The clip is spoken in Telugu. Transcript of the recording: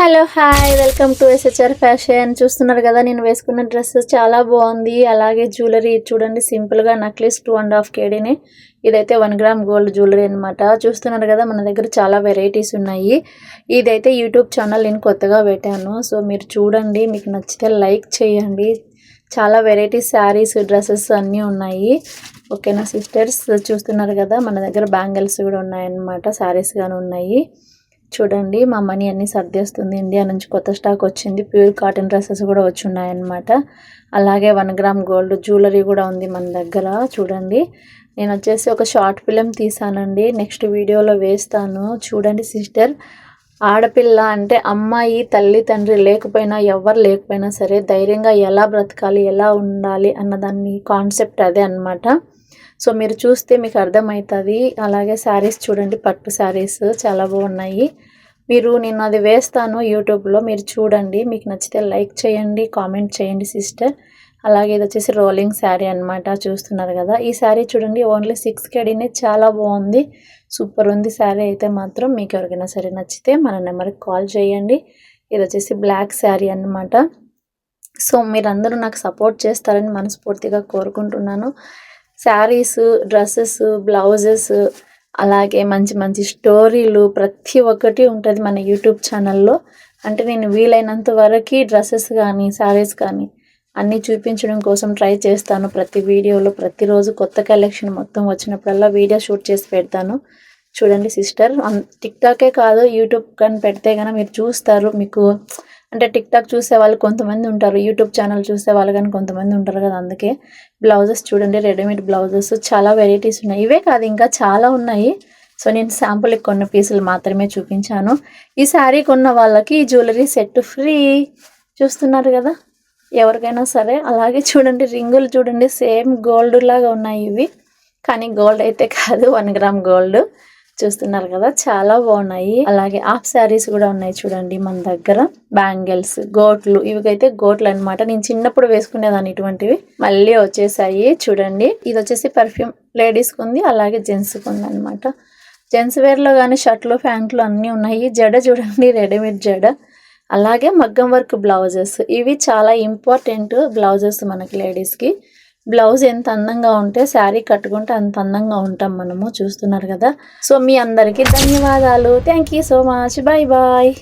Hello hi welcome to SHR fashion. చూస్తున్నారు కదా, నేను వేసుకున్న డ్రెస్ చాలా బాగుంది. అలాగే జ్యువెలరీ చూడండి, సింపుల్గా నక్లెస్ 2.5 kgనే. ఇదైతే 1 గ్రామ్ గోల్డ్ జ్యువెలరీ అనమాట. చూస్తున్నారు కదా, మన దగ్గర చాలా వెరైటీస్ ఉన్నాయి. ఇదైతే యూట్యూబ్ ఛానల్ నేను కొత్తగా పెట్టాను. సో మీరు చూడండి, మీకు నచ్చితే లైక్ చేయండి. చాలా వెరైటీస్ శారీస్, డ్రెస్సెస్ అన్నీ ఉన్నాయి. ఓకేనా సిస్టర్స్, చూస్తున్నారు కదా, మన దగ్గర బ్యాంగిల్స్ కూడా ఉన్నాయన్నమాట. శారీస్ కానీ ఉన్నాయి. చూడండి, మా మనీ అన్నీ సర్దేస్తుంది. ఇండియా నుంచి కొత్త స్టాక్ వచ్చింది. ప్యూర్ కాటన్ డ్రెస్సెస్ కూడా వచ్చి ఉన్నాయన్నమాట. అలాగే 1 గ్రామ్ గోల్డ్ జ్యువెలరీ కూడా ఉంది మన దగ్గర. చూడండి, నేను వచ్చేసి ఒక షార్ట్ ఫిలిం తీసానండి, నెక్స్ట్ వీడియోలో వేస్తాను. చూడండి సిస్టర్, ఆడపిల్ల అంటే అమ్మాయి తల్లి తండ్రి లేకపోయినా, ఎవరు లేకపోయినా సరే ధైర్యంగా ఎలా బ్రతకాలి, ఎలా ఉండాలి అన్నదాన్ని కాన్సెప్ట్ అదే అన్నమాట. సో మీరు చూస్తే మీకు అర్థమవుతుంది. అలాగే శారీస్ చూడండి, పట్టు శారీస్ చాలా బాగున్నాయి. నేను అది వేస్తాను యూట్యూబ్లో, మీరు చూడండి. మీకు నచ్చితే లైక్ చేయండి, కామెంట్ చేయండి సిస్టర్. అలాగే ఇది వచ్చేసి రోలింగ్ శారీ అనమాట. చూస్తున్నారు కదా, ఈ శారీ చూడండి, ఓన్లీ 6 kgనే. చాలా బాగుంది, సూపర్ ఉంది శారీ అయితే మాత్రం. మీకు ఎవరికైనా సరే నచ్చితే మన నెంబర్కి కాల్ చేయండి. ఇది వచ్చేసి బ్లాక్ శారీ అన్నమాట. సో మీరందరూ నాకు సపోర్ట్ చేస్తారని మనస్ఫూర్తిగా కోరుకుంటున్నాను. శారీస్, డ్రెస్సెస్, బ్లౌజెస్, అలాగే మంచి మంచి స్టోరీలు ప్రతి ఒక్కటి ఉంటుంది మన యూట్యూబ్ ఛానల్లో. అంటే నేను వీలైనంత వరకు డ్రెస్సెస్ కానీ, శారీస్ కానీ అన్నీ చూపించడం కోసం ట్రై చేస్తాను. ప్రతి వీడియోలో ప్రతిరోజు కొత్త కలెక్షన్ మొత్తం వచ్చినప్పుడల్లా వీడియో షూట్ చేసి పెడతాను. చూడండి సిస్టర్, టిక్టాకే కాదు, యూట్యూబ్ కానీ పెడితే కానీ మీరు చూస్తారు. మీకు అంటే టిక్టాక్ చూసే వాళ్ళు కొంతమంది ఉంటారు, యూట్యూబ్ ఛానల్ చూసే వాళ్ళు కానీ కొంతమంది ఉంటారు కదా. అందుకే బ్లౌజెస్ చూడండి, రెడీమేడ్ బ్లౌజెస్ చాలా వెరైటీస్ ఉన్నాయి. ఇవే కాదు, ఇంకా చాలా ఉన్నాయి. సో నేను శాంపుల్కి కొన్ని పీసులు మాత్రమే చూపించాను. ఈ శారీ కొన్న వాళ్ళకి ఈ జ్యువెలరీ సెట్ ఫ్రీ. చూస్తున్నారు కదా, ఎవరికైనా సరే. అలాగే చూడండి, రింగులు చూడండి, సేమ్ గోల్డ్ లాగా ఉన్నాయి ఇవి, కానీ గోల్డ్ అయితే కాదు, 1 గ్రామ్ గోల్డ్. చూస్తున్నారు కదా, చాలా బాగున్నాయి. అలాగే హాఫ్ శారీస్ కూడా ఉన్నాయి చూడండి మన దగ్గర. బ్యాంగిల్స్, గోట్లు, ఇవికైతే గోట్లు అనమాట. నేను చిన్నప్పుడు వేసుకునేదాన్ని ఇటువంటివి, మళ్ళీ వచ్చేసాయి. చూడండి, ఇది వచ్చేసి పర్ఫ్యూమ్ లేడీస్కి ఉంది, అలాగే జెంట్స్కి ఉంది అనమాట. జెంట్స్ వేర్లో కానీ షర్ట్లు, ప్యాంట్లు అన్నీ ఉన్నాయి. జడ చూడండి, రెడీమేడ్ జడ. అలాగే మగ్గం వర్క్ బ్లౌజెస్, ఇవి చాలా ఇంపార్టెంట్ బ్లౌజెస్ మనకి లేడీస్కి. బ్లౌజ్ ఎంత అందంగా ఉంటే శారీ కట్టుకుంటే అంత అందంగా ఉంటాం మనము. చూస్తున్నారు కదా. సో మీ అందరికీ ధన్యవాదాలు. Thank you so much. Bye bye.